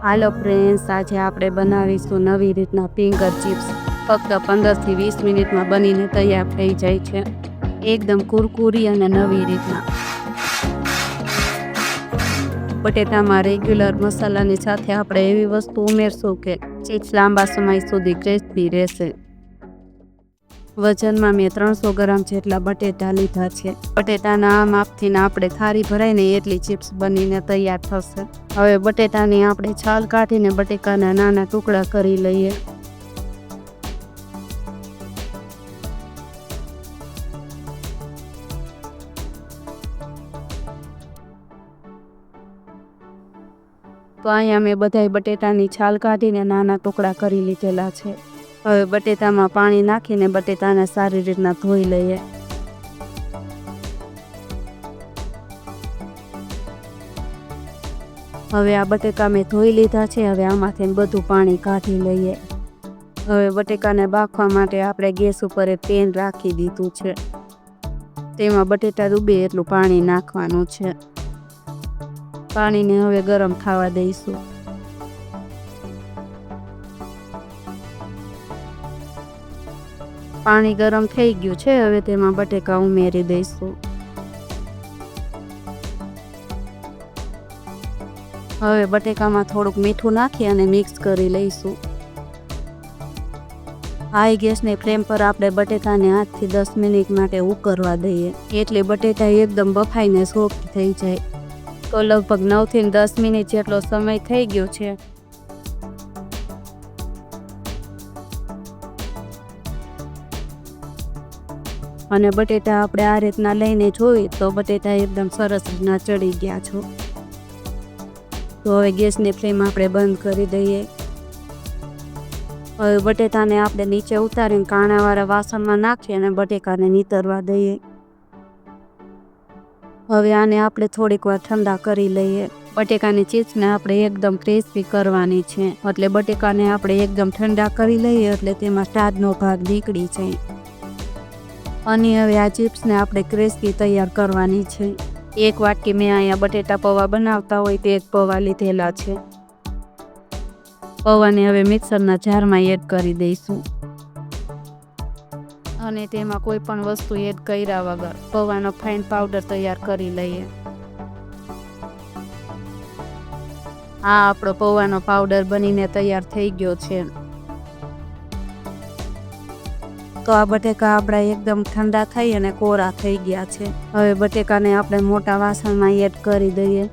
હાલો friends, આજે આપણે બનાવીશું નવી રીતના ફિંગર ચિપ્સ. ફક્ત 15 થી 20 મિનિટમાં બનીને તૈયાર થઈ જાય છે. એકદમ કુરકુરી અને નવી રીતના. બટેટામાં રેગ્યુલર મસાલાની સાથે આપણે એવી વસ્તુ ઉમેરશું કે ચિપ્સ લાંબા સમય સુધી ક્રિસ્પી રહેશે. વજનમાં મેં 300 ગ્રામ જેટલા બટેટા લીધા છે. બટેટાના આ માપથી આપણે થાળી ભરાઈને એટલી ચિપ્સ બનીને તૈયાર થશે. હવે બટેટાની આપણે છાલ કાઢીને બટેકાના નાના ટુકડા કરી લઈએ. તો અહીંયા મેં બધાય બટેટાની છાલ કાઢીને નાના ટુકડા કરી લીધેલા છે. હવે બટેટામાં પાણી નાખીને બટેટાને સારી રીતના ધોઈ લઈએ. હવે આ બટેકા મેં ધોઈ લીધા છે. હવે આમાંથી બધું પાણી કાઢી લઈએ. હવે બટેકાને બાફવા માટે આપણે ગેસ ઉપર એક પેન રાખી દીધું છે. તેમાં બટેટા ડૂબે એટલું પાણી નાખવાનું છે. પાણીને હવે ગરમ થવા દઈશું. પાણી ગરમ થઈ ગયું છે. હવે તેમાં બટેકા ઉમેરી દઈશું. હવે બટેકામાં થોડુંક મીઠું નાખી અને મિક્સ કરી લઈશું. હાઈ ગેસની ફ્લેમ પર આપણે બટેકાને 8 થી 10 મિનિટ માટે ઉકળવા દઈએ. એટલે બટેટા એકદમ બફાઈને સોફ્ટ થઈ જાય. તો લગભગ 9 થી 10 મિનિટ જેટલો સમય થઈ ગયો છે. અને બટેટા આપણે આ રીતના લઈને જોઈએ તો બટેટા એકદમ સરસ રીતના ચડી ગયા છે. તો હવે ગેસની ફ્લેમ આપણે બંધ કરી દઈએ. હવે બટેટાને આપણે નીચે ઉતારીને કાણાવાળા વાસણમાં નાખી અને બટેકાને નીતરવા દઈએ. હવે આને આપણે થોડીક વાર ઠંડા કરી લઈએ. બટેકાની ચિપ્સને આપણે એકદમ ક્રિસ્પી કરવાની છે. એટલે બટેકાને આપણે એકદમ ઠંડા કરી લઈએ એટલે તેમાં સ્ટાર્ચનો ભાગ નીકળી જાય. અને હવે આ ચિપ્સને આપણે ક્રિસ્પી તૈયાર કરવાની છે. એક વાટકી મેં અહીંયા બટેટા પૌવા બનાવતા હોય તે એક પૌવા લીધેલા છે. પૌવાને હવે મિક્સરના જારમાં એડ કરી દઈશું. અને તેમાં કોઈ પણ વસ્તુ એડ કર્યા વગર પૌવાનો ફાઇન પાવડર તૈયાર કરી લઈએ. આ આપણો પૌવાનો પાવડર બનીને તૈયાર થઈ ગયો છે. તો આ બટેકા આપણા એકદમ ઠંડા થઈ અને કોરા થઈ ગયા છે. હવે બટેકાને આપણે મોટા વાસણમાં એડ કરી દઈએ.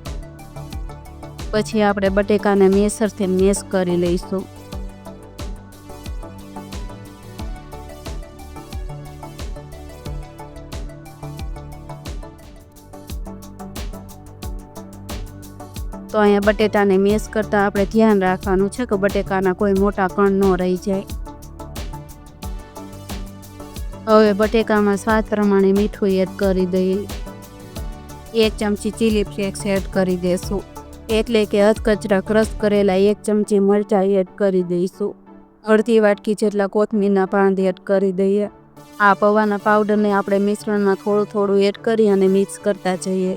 પછી આપણે બટેકાને મેસરથી મેશ કરી લઈશું. તો અહીંયા બટેટાને મેશ કરતાં આપણે ધ્યાન રાખવાનું છે કે બટેકાના કોઈ મોટા કણ ન રહી જાય. હવે બટેકામાં સ્વાદ પ્રમાણે મીઠું એડ કરી દઈએ. 1 ચમચી ચીલી ફ્લેક્સ એડ કરી દઈશું. એટલે કે અધકચરા ક્રશ કરેલા 1 ચમચી મરચાં એડ કરી દઈશું. અડધી વાટકી જેટલા કોથમીરના પાન એડ કરી દઈએ. આ પૌવાના પાવડરને આપણે મિશ્રણમાં થોડું થોડું એડ કરી અને મિક્સ કરતા જઈએ.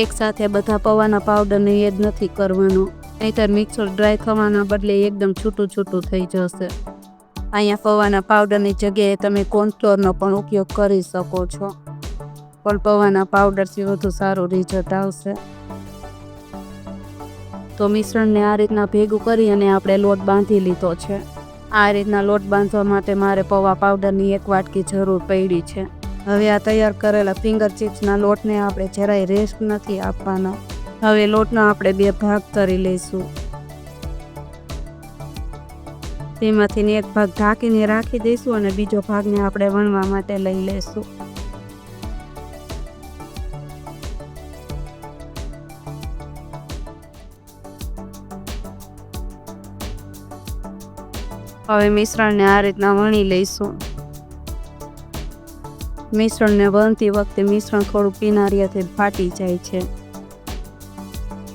એક સાથે બધા પૌવાના પાવડરને એડ નથી કરવાનો. નહીંતર મિક્સર ડ્રાય થવાના બદલે એકદમ છૂટું છૂટું થઈ જશે. અહીંયા પૌવાના પાવડરની જગ્યાએ તમે કોર્નફ્લોરનો પણ ઉપયોગ કરી શકો છો. પણ પૌવાના પાવડરથી વધુ સારું રિઝલ્ટ આવશે. તો મિશ્રણને આ રીતના ભેગું કરી અને આપણે લોટ બાંધી લીધો છે. આ રીતના લોટ બાંધવા માટે મારે પૌવા પાવડરની 1 વાટકી જરૂર પડી છે. હવે આ તૈયાર કરેલા ફિંગર ચિપ્સના લોટને આપણે જરાય રેસ્ટ નથી આપવાનો. હવે લોટના આપણે 2 ભાગ કરી લઈશું. તેમાંથી એક ભાગ ઢાંકીને રાખી દઈશું અને બીજો ભાગને આપણે વણવા માટે લઈ લઈશું. હવે મિશ્રણને આ રીતના વણી લઈશું. મિશ્રણને વણતી વખતે મિશ્રણ થોડું કિનારીએથી ફાટી જાય છે.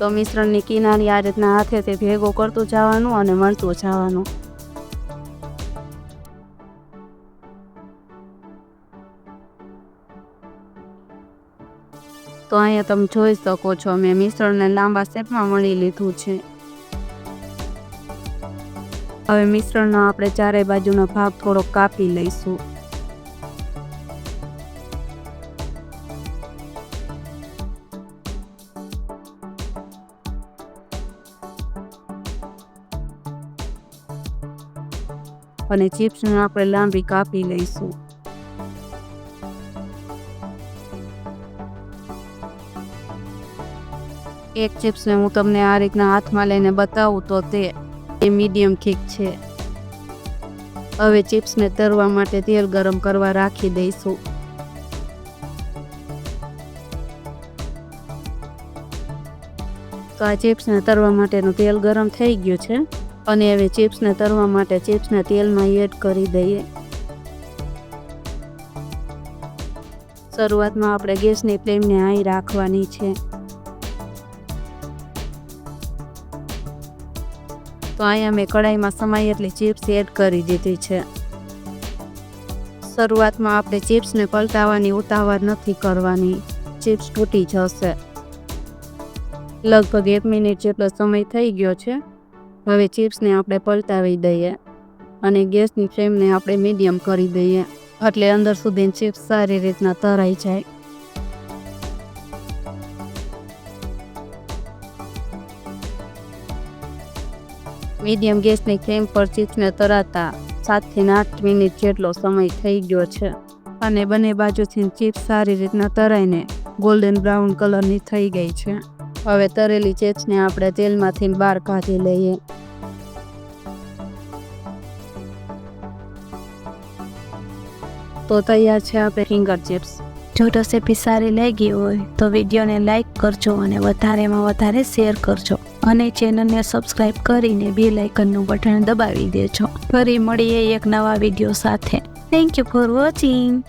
તો મિશ્રણની કિનારી આ રીતના હાથેથી ભેગું કરતું જવાનું અને વણતું જવાનું. તો અહીંયા તમે જોઈ શકો છો મેં મિશ્રણને લાંબા શેપમાં વણી લીધું છે. હવે મિશ્રણનો આપણે ચારે બાજુનો ભાગ થોડો કાપી લઈશું. અને ચિપ્સને આપણે લાંબી કાપી લઈશું. એક ચિપ્સને હું તમને આ રીતના હાથમાં લઈને બતાવું તો તે મીડિયમ થીક છે. હવે ચિપ્સને તળવા માટે તેલ ગરમ કરવા રાખી દઈશું. તો આ ચિપ્સને તળવા માટેનું તેલ ગરમ થઈ ગયું છે અને હવે ચિપ્સને તળવા માટે ચિપ્સને તેલમાં એડ કરી દઈએ. શરૂઆતમાં આપણે ગેસની ફ્લેમને હાઈ રાખવાની છે. તો અહીંયા મેં કઢાઈમાં સમાય એટલી ચિપ્સ એડ કરી દીધી છે. શરૂઆતમાં આપણે ચિપ્સને પલટાવવાની ઉતાવળ નથી કરવાની, ચિપ્સ તૂટી જશે. લગભગ 1 મિનિટ જેટલો સમય થઈ ગયો છે. હવે ચિપ્સને આપણે પલટાવી દઈએ અને ગેસની ફ્લેમને આપણે મીડિયમ કરી દઈએ એટલે અંદર સુધી ચિપ્સ સારી રીતના તળાઈ જાય. મીડિયમ ગેસની ફ્લેમ પર ચિપ્સને તળાતા 7 થી 8 મિનિટ જેટલો સમય થઈ ગયો છે અને બંને બાજુથી ચિપ્સ સારી રીતના તળાઈને ગોલ્ડન બ્રાઉન કલરની થઈ ગઈ છે. હવે તળેલી ચિપ્સને આપણે તેલમાંથી બહાર કાઢી લઈએ. તો તૈયાર છે આપણે ફિંગર ચિપ્સ. જો રેસીપી સારી લાગી હોય તો વિડીયોને લાઈક કરજો અને વધારેમાં વધારે શેર કરજો અને ચેનલને સબસ્ક્રાઈબ કરીને બેલ આઇકનનું બટન દબાવી દેજો. ફરી મળીએ એક નવા વિડીયો સાથે. Thank you for watching.